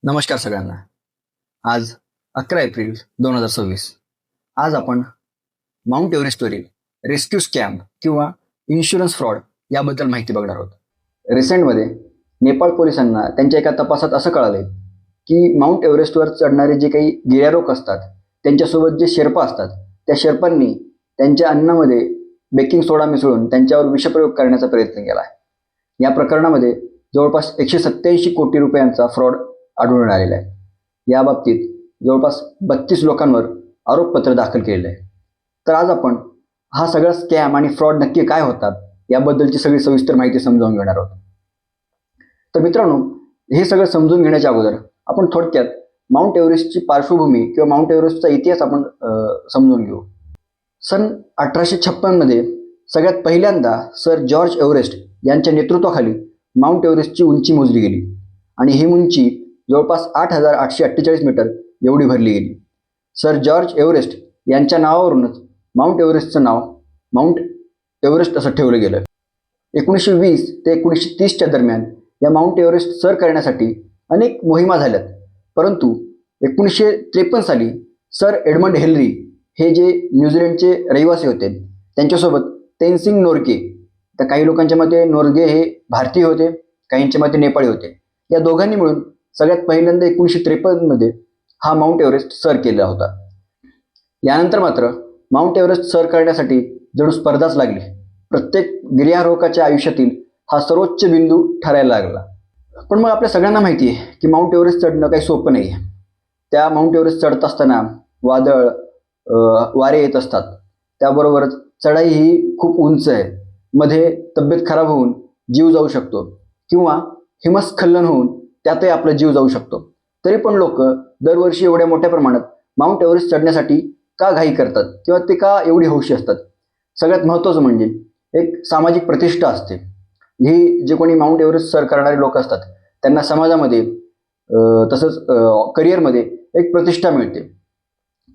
नमस्कार सगळ्यांना. आज 11 एप्रिल 2026. आज आपण माउंट एव्हरेस्टवरील रेस्क्यू स्कॅम किंवा इन्शुरन्स फ्रॉड याबद्दल माहिती बघणार आहोत. रिसेंटमध्ये नेपाळ पोलिसांना त्यांच्या एका तपासात असं कळाले की माउंट एव्हरेस्टवर चढणारे जे काही गिर्यारोहक असतात त्यांच्यासोबत जे शेर्पा असतात त्या शेर्पांनी त्यांच्या अन्नामध्ये बेकिंग सोडा मिसळून त्यांच्यावर विषप्रयोग करण्याचा प्रयत्न केला आहे. या प्रकरणामध्ये जवळपास 187 कोटी रुपयांचा फ्रॉड आढळून आलेला आहे. या बाबतीत जवळपास 32 लोकांवर आरोपपत्र दाखल केलेलं आहे. तर आज आपण हा सगळा स्कॅम आणि फ्रॉड नक्की काय होतात याबद्दलची सगळी सविस्तर माहिती समजावून घेणार आहोत. तर मित्रांनो, हे सगळं समजून घेण्याच्या अगोदर आपण थोडक्यात माउंट एव्हरेस्टची पार्श्वभूमी किंवा माउंट एव्हरेस्टचा इतिहास आपण समजून घेऊ. सन 1856 मध्ये सगळ्यात पहिल्यांदा सर जॉर्ज एव्हरेस्ट यांच्या नेतृत्वाखाली माउंट एव्हरेस्टची उंची मोजली गेली आणि ही उंची जवळपास 8,848 मीटर एवढी भरली गेली. सर जॉर्ज एव्हरेस्ट यांच्या नावावरूनच माउंट एव्हरेस्टचं नाव माउंट एव्हरेस्ट असं ठेवलं गेलं. 1920 ते 1930च्या दरम्यान या माउंट एव्हरेस्ट सर करण्यासाठी अनेक मोहिमा झाल्यात, परंतु 1953 साली सर एडमंड हेनरी हे जे न्यूझीलंडचे रहिवासी होते त्यांच्यासोबत तेनसिंग नोर्गे, तर काही लोकांच्या मते नोर्गे हे भारतीय होते, काहींच्या मते नेपाळी होते, या दोघांनी मिळून सगळ्यात पहिल्यांदा 1953 मध्ये हा माउंट एव्हरेस्ट सर केला होता. यानंतर मात्र माउंट एव्हरेस्ट सर करण्यासाठी जणू स्पर्धाच लागली. प्रत्येक गिर्यारोहकाच्या आयुष्यातील हा सर्वोच्च बिंदू ठरायला लागला. पण मग आपल्या सगळ्यांना माहिती आहे की माउंट एव्हरेस्ट चढणं काही सोपं नाही आहे. त्या माउंट एव्हरेस्ट चढत असताना वादळ वारे येत असतात, त्याबरोबरच चढाई ही खूप उंच आहे, मध्ये तब्येत खराब होऊन जीव जाऊ शकतो किंवा हिमस्खलन होऊन त्यातही आपला जीव जाऊ शकतो. तरी पण लोक दरवर्षी एवढ्या मोठ्या प्रमाणात माउंट एव्हरेस्ट चढण्यासाठी का घाई करतात किंवा ते का एवढी हौशी असतात? सगळ्यात महत्त्वाचं म्हणजे एक सामाजिक प्रतिष्ठा असते. ही जे कोणी माउंट एव्हरेस्ट सर करणारे लोक असतात त्यांना समाजामध्ये तसंच करिअरमध्ये एक प्रतिष्ठा मिळते.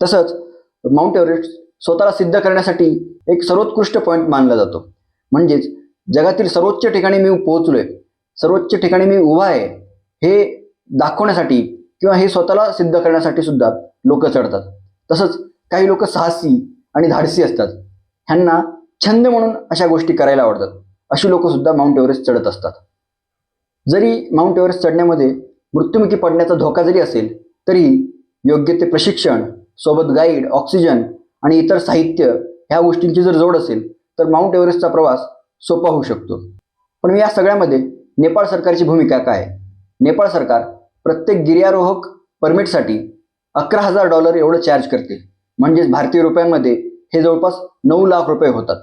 तसंच माउंट एव्हरेस्ट स्वतःला सिद्ध करण्यासाठी एक सर्वोत्कृष्ट पॉईंट मानला जातो. म्हणजेच जगातील सर्वोच्च ठिकाणी मी पोहोचलोय, सर्वोच्च ठिकाणी मी उभा आहे हे दाखवण्यासाठी किंवा हे स्वतःला सिद्ध करण्यासाठी सुद्धा लोक चढतात. तसंच काही लोक साहसी आणि धाडसी असतात, ह्यांना छंद म्हणून अशा गोष्टी करायला आवडतात. अशी लोक सुद्धा माउंट एव्हरेस्ट चढत असतात. जरी माउंट एव्हरेस्ट चढण्यामध्ये मृत्युमुखी पडण्याचा धोका जरी असेल तरी योग्य ते प्रशिक्षण, सोबत गाईड, ऑक्सिजन आणि इतर साहित्य ह्या गोष्टींची जर जोड असेल तर माउंट एव्हरेस्टचा प्रवास सोपा होऊ शकतो. पण या सगळ्यामध्ये नेपाळ सरकारची भूमिका काय आहे? नेपाळ सरकार प्रत्येक गिर्यारोहक परमिटसाठी $11,000 एवढं चार्ज करते. म्हणजेच भारतीय रुपयांमध्ये हे जवळपास 9 लाख रुपये होतात.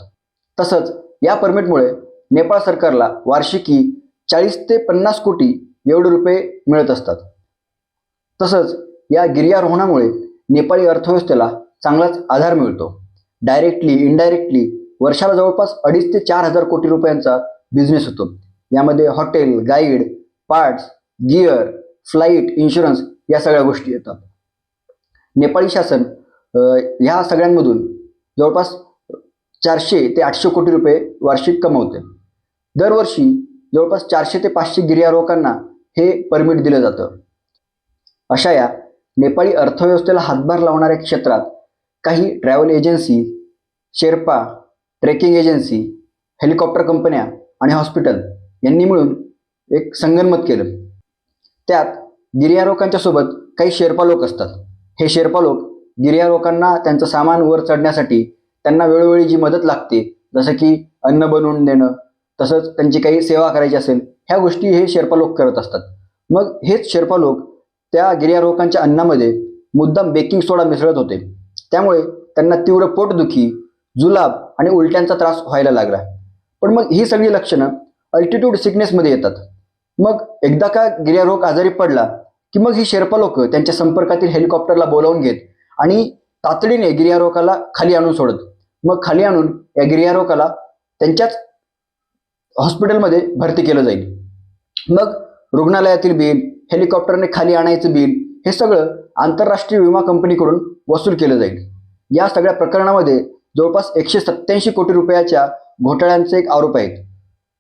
तसंच या परमिटमुळे नेपाळ सरकारला वार्षिकी 40 ते 50 कोटी एवढे रुपये मिळत असतात. तसंच या गिर्यारोहणामुळे नेपाळी अर्थव्यवस्थेला चांगलाच आधार मिळतो. डायरेक्टली इनडायरेक्टली वर्षाला जवळपास 2.5 ते 4,000 कोटी रुपयांचा बिझनेस होतो. यामध्ये hotel, guide, parts, gear, flight, insurance या सगळ्या गोष्टी येतात. नेपाळी शासन ह्या सगळ्यांमधून जवळपास 400 ते 800 कोटी रुपये वार्षिक कमवते. दरवर्षी जवळपास 400 ते 500 गिर्यारोहकांना हे परमिट दिलं जातं. अशा या नेपाळी अर्थव्यवस्थेला हातभार लावणाऱ्या क्षेत्रात काही travel agency, Sherpa, trekking agency, helicopter कंपन्या आणि हॉस्पिटल यांनी मिळून एक संगनमत केलं. त्यात गिर्यारोहकांच्या सोबत काही शेर्पा लोक असतात. हे शेर्पा लोक गिर्यारोहकांना त्यांचं सामान वर चढण्यासाठी त्यांना वेळोवेळी जी मदत लागते, जसं की अन्न बनवून देणं, तसंच त्यांची काही सेवा करायची असेल, ह्या गोष्टी हे शेर्पा लोक करत असतात. मग हेच शेर्पा लोक त्या गिर्यारोहकांच्या अन्नामध्ये मुद्दाम बेकिंग सोडा मिसळत होते. त्यामुळे त्यांना तीव्र पोटदुखी, जुलाब आणि उलट्यांचा त्रास व्हायला लागला. पण मग ही सगळी लक्षणं अल्टिट्यूड सिकनेसमध्ये येतात. मग एकदा का गिर्यारोहक आजारी पडला की मग ही शेर्पा लोक त्यांच्या संपर्कातील हेलिकॉप्टरला बोलावून घेत आणि तातडीने गिर्यारोहकाला खाली आणून सोडत. मग खाली आणून या गिर्यारोहकाला त्यांच्याच हॉस्पिटलमध्ये भरती केलं जाईल. मग रुग्णालयातील बिल, हेलिकॉप्टरने खाली आणायचं बिल, हे सगळं आंतरराष्ट्रीय विमा कंपनीकडून वसूल केलं जाईल. या सगळ्या प्रकरणामध्ये जवळपास 187 कोटी रुपयाच्या घोटाळ्यांचे एक आरोप आहेत.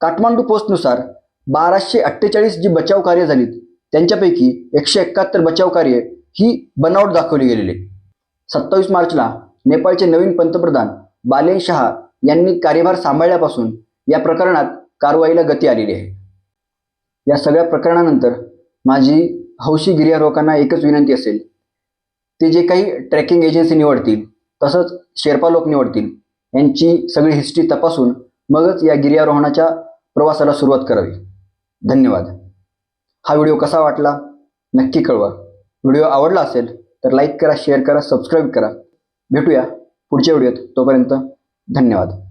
काठमांडू पोस्टनुसार 1248 जी बचाव कार्य झालीत त्यांच्यापैकी 171 बचाव कार्य ही बनावट दाखवली गेलेली. 27 मार्चला नेपाळचे नवीन पंतप्रधान बालेन शहा यांनी कार्यभार सांभाळल्यापासून या प्रकरणात कारवाईला गती आलेली आहे. या सगळ्या प्रकरणानंतर माझी हौशी गिर्यारोहकांना एकच विनंती असेल, ते जे काही ट्रेकिंग एजन्सी निवडतील तसंच शेर्पा लोक निवडतील यांची सगळी हिस्ट्री तपासून मगच या गिर्यारोहणाच्या प्रवासाला सुरुवात करावी. धन्यवाद. हा व्हिडिओ कसा वाटला नक्की कळवा. व्हिडिओ आवडला असेल तर लाईक करा, शेअर करा, सबस्क्राईब करा. भेटूया पुढच्या व्हिडिओत. तोपर्यंत धन्यवाद.